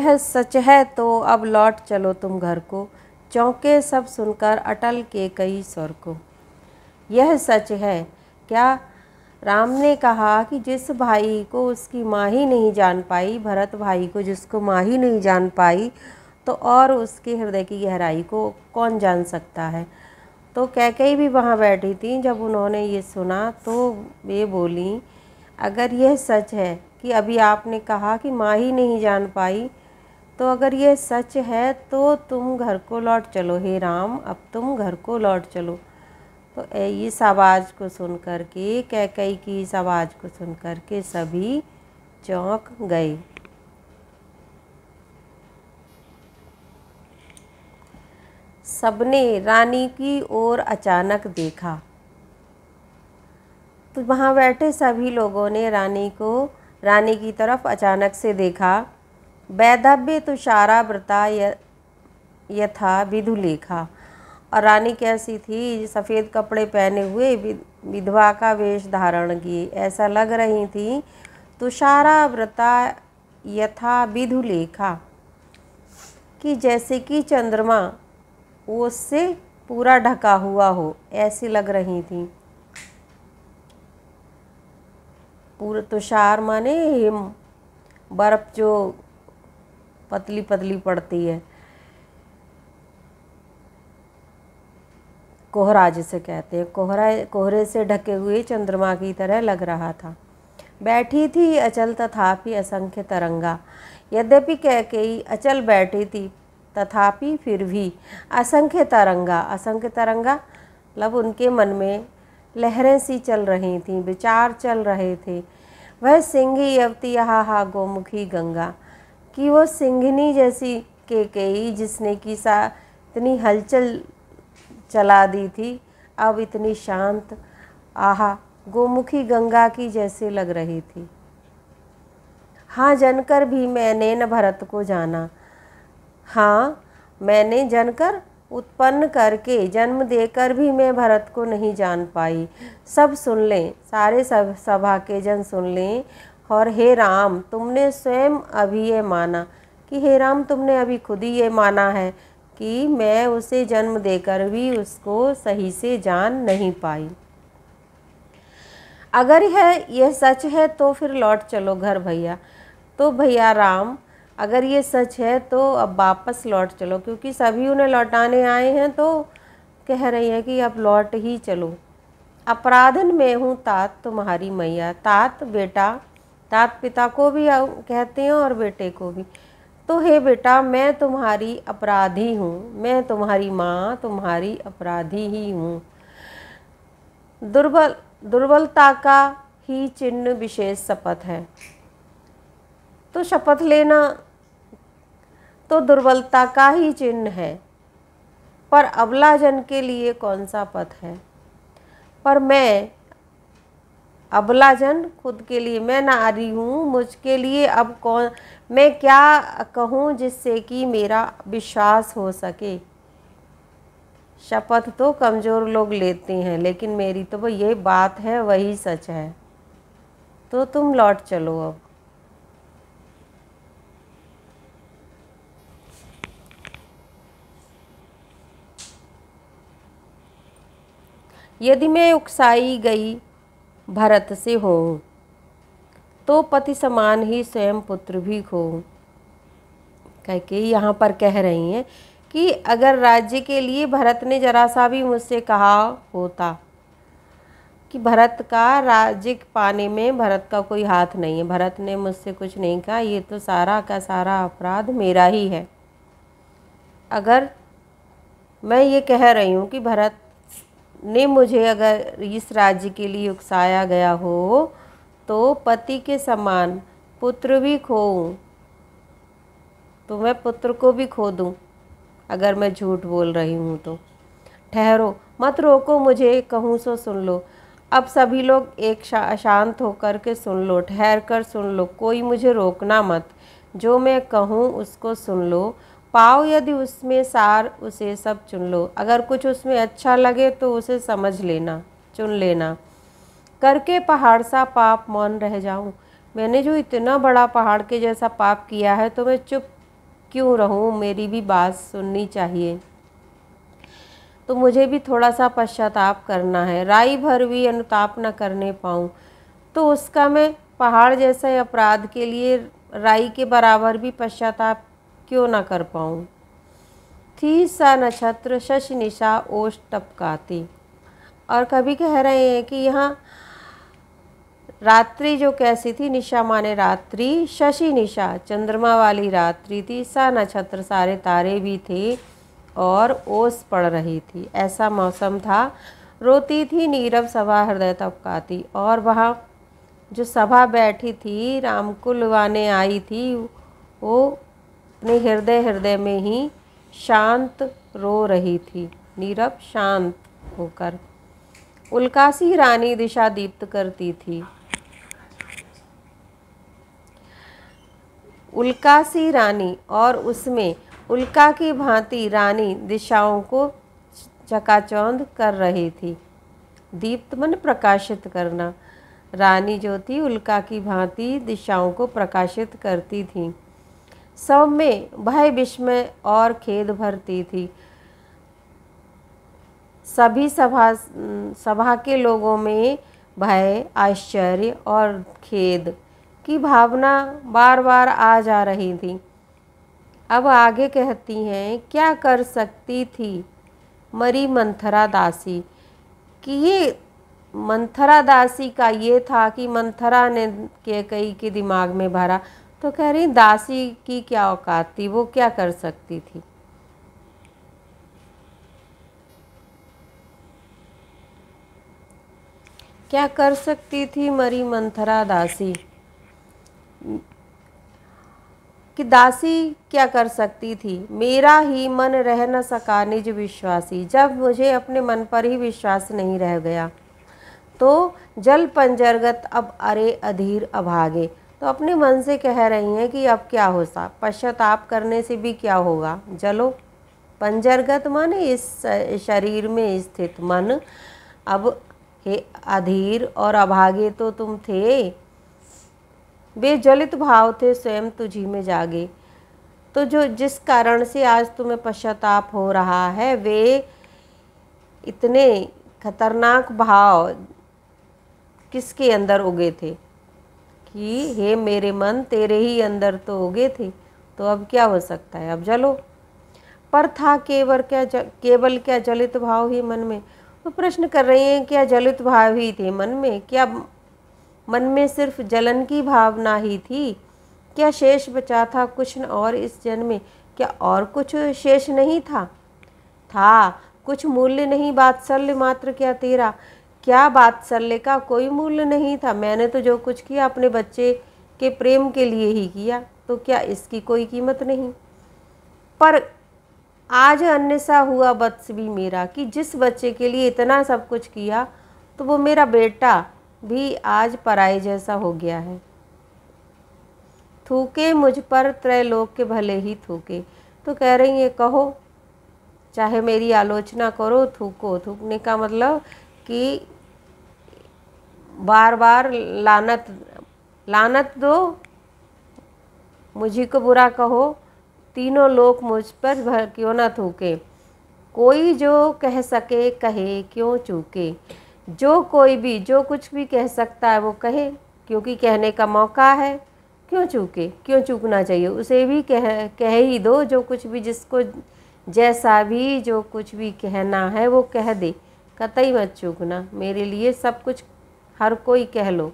यह सच है तो अब लौट चलो तुम घर को, चौंके सब सुनकर अटल के कई स्वर को। यह सच है क्या? राम ने कहा कि जिस भाई को उसकी माँ ही नहीं जान पाई, भरत भाई को जिसको माँ ही नहीं जान पाई, तो और उसके हृदय की गहराई को कौन जान सकता है। तो कैकेयी भी वहाँ बैठी थी। जब उन्होंने ये सुना तो वे बोली, अगर यह सच है कि अभी आपने कहा कि माँ ही नहीं जान पाई, तो अगर यह सच है तो तुम घर को लौट चलो हे राम, अब तुम घर को लौट चलो। तो इस आवाज़ को सुन कर के, कैकेयी की इस आवाज़ को सुन कर के सभी चौंक गए। सबने रानी की ओर अचानक देखा। तो वहाँ बैठे सभी लोगों ने रानी की तरफ अचानक से देखा। वैदव्य तुषारा व्रता यथा विधुलेखा। और रानी कैसी थी? सफ़ेद कपड़े पहने हुए, विधवा का वेश धारण किए, ऐसा लग रही थी तुषारा व्रता यथा विधुलेखा, कि जैसे कि चंद्रमा उससे पूरा ढका हुआ हो, ऐसी लग रही थी। पूरा तुषार माने हिम, बर्फ़ जो पतली पतली पड़ती है, कोहरा जिसे कहते हैं, कोहरे से ढके हुए चंद्रमा की तरह लग रहा था। बैठी थी अचल तथापि असंख्य तरंगा। यद्यपि कैकेयी अचल बैठी थी, तथापि फिर भी असंख्य तरंगा मतलब उनके मन में लहरें सी चल रही थीं, विचार चल रहे थे। वह सिंही यवती हा गोमुखी गंगा, कि वो सिंघनी जैसी कैकेयी जिसने कि इतनी हलचल चला दी थी, अब इतनी शांत, आहा, गोमुखी गंगा की जैसे लग रही थी। हाँ जनकर भी मैंने न भरत को जाना। हाँ, मैंने जनकर, उत्पन्न करके, जन्म देकर भी मैं भरत को नहीं जान पाई। सब सुन लें, सारे सभा के जन सुन लें। और हे राम, तुमने स्वयं अभी ये माना, कि हे राम, तुमने अभी खुद ही ये माना है कि मैं उसे जन्म देकर भी उसको सही से जान नहीं पाई। अगर यह सच है तो फिर लौट चलो घर भैया। तो भैया राम, अगर ये सच है तो अब वापस लौट चलो, क्योंकि सभी उन्हें लौटाने आए हैं, तो कह रही हैं कि अब लौट ही चलो। अपराधन में हूँ तात तुम्हारी मैया। तात बेटा, तात पिता को भी कहते हैं और बेटे को भी। तो हे बेटा, मैं तुम्हारी अपराधी हूँ, मैं तुम्हारी माँ तुम्हारी अपराधी ही हूँ। दुर्बलता का ही चिन्ह विशेष शपथ है। तो शपथ लेना तो दुर्बलता का ही चिन्ह है, पर अबला जन के लिए कौन सा पथ है। पर मैं अबला जन, खुद के लिए मैं नारी हूँ, मुझके लिए अब मैं क्या कहूँ जिससे कि मेरा विश्वास हो सके। शपथ तो कमज़ोर लोग लेते हैं, लेकिन मेरी तो ये बात है, वही सच है। तो तुम लौट चलो अब। यदि मैं उकसाई गई भरत से होऊं, तो पति समान ही स्वयं पुत्र भी खोऊं। कैकेयी यहाँ पर कह रही हैं कि अगर राज्य के लिए भरत ने जरा सा भी मुझसे कहा होता कि भरत का राज्य पाने में भरत का कोई हाथ नहीं है, भरत ने मुझसे कुछ नहीं कहा, ये तो सारा का सारा अपराध मेरा ही है। अगर मैं ये कह रही हूँ कि भरत ने मुझे अगर इस राज्य के लिए उकसाया गया हो, तो पति के समान पुत्र भी खोऊं, तो मैं पुत्र को भी खो दूं अगर मैं झूठ बोल रही हूँ तो। ठहरो, मत रोको मुझे, कहूँ सो सुन लो। अब सभी लोग एक शांत होकर के सुन लो, ठहर कर सुन लो, कोई मुझे रोकना मत। जो मैं कहूँ उसको सुन लो, पाओ यदि उसमें सार उसे सब चुन लो। अगर कुछ उसमें अच्छा लगे तो उसे समझ लेना, चुन लेना। करके पहाड़ सा पाप मौन रह जाऊं। मैंने जो इतना बड़ा पहाड़ के जैसा पाप किया है, तो मैं चुप क्यों रहूं, मेरी भी बात सुननी चाहिए। तो मुझे भी थोड़ा सा पश्चाताप करना है। राई भर भी अनुताप न करने पाऊँ तो उसका मैं पहाड़ जैसे अपराध के लिए राई के बराबर भी पश्चाताप क्यों ना कर पाऊँ। थी सा नक्षत्र शशि निशा ओष टपकाती। और कभी कह रहे हैं कि यहाँ रात्रि जो कैसी थी, निशा माने रात्रि, शशि निशा चंद्रमा वाली रात्रि थी, सा नक्षत्र सारे तारे भी थे और ओस पड़ रही थी, ऐसा मौसम था। रोती थी नीरव सभा हृदय तपकाती। और वहाँ जो सभा बैठी थी रामकुल वाने आई थी, वो अपने हृदय में ही शांत रो रही थी, नीरव शांत होकर। उल्कासी रानी दिशा दीप्त करती थी। उल्कासी रानी, और उसमें उल्का की भांति रानी दिशाओं को चकाचौंध कर रही थी। दीप्त मन प्रकाशित करना। रानी जो थी उल्का की भांति दिशाओं को प्रकाशित करती थी। सब में भय विस्मय और खेद भरती थी। सभी सभा के लोगों में भय, आश्चर्य और खेद की भावना बार बार आ जा रही थी। अब आगे कहती हैं, क्या कर सकती थी मरी मंथरा दासी। कि ये मंथरा दासी का ये था कि मंथरा ने कैकेयी के दिमाग में भरा, तो कह रही दासी की क्या औकात थी, वो क्या कर सकती थी। क्या कर सकती थी मरी मंथरा दासी, कि दासी क्या कर सकती थी। मेरा ही मन रह न सका निज विश्वासी। जब मुझे अपने मन पर ही विश्वास नहीं रह गया तो जल पंजरगत अब अरे अधीर अभागे। तो अपने मन से कह रही हैं कि अब क्या हो सा, पश्चाताप करने से भी क्या होगा। जलो पंजरगत माने इस शरीर में स्थित मन। अब हे अधीर और अभागे तो तुम थे, वे जलित भाव थे स्वयं तुझी में जागे। तो जो जिस कारण से आज तुम्हें पश्चाताप हो रहा है, वे इतने खतरनाक भाव किसके अंदर उगे थे कि हे मेरे मन, तेरे ही अंदर तो उगे थे। तो अब क्या हो सकता है, अब जलो। पर था केवल क्या जलित भाव ही मन में। तो प्रश्न कर रही हैं, क्या जलित भाव ही थे मन में, क्या मन में सिर्फ जलन की भावना ही थी, क्या शेष बचा था कुछ न और इस जन्म में, क्या और कुछ शेष नहीं था। कुछ मूल्य नहीं वात्सल्य मात्र क्या तेरा, क्या वात्सल्य का कोई मूल्य नहीं था। मैंने तो जो कुछ किया अपने बच्चे के प्रेम के लिए ही किया, तो क्या इसकी कोई कीमत नहीं। पर आज अन्य सा हुआ वत्स भी मेरा, कि जिस बच्चे के लिए इतना सब कुछ किया, तो वो मेरा बेटा भी आज पराये जैसा हो गया है। थूके मुझ पर त्रैलोक के भले ही थूके। तो कह रही है, कहो चाहे मेरी आलोचना करो, थूको। थूकने का मतलब कि बार बार लानत दो, मुझी को बुरा कहो, तीनों लोग मुझ पर क्यों ना थूके। कोई जो कह सके कहे, क्यों चूके। जो कोई भी जो कुछ भी कह सकता है वो कहे, क्योंकि कहने का मौका है। क्यों चूके, क्यों चूकना चाहिए, उसे भी कह ही दो। जो कुछ भी, जिसको जैसा भी जो कुछ भी कहना है वो कह दे, कतई मत चूकना। मेरे लिए सब कुछ हर कोई कह लो।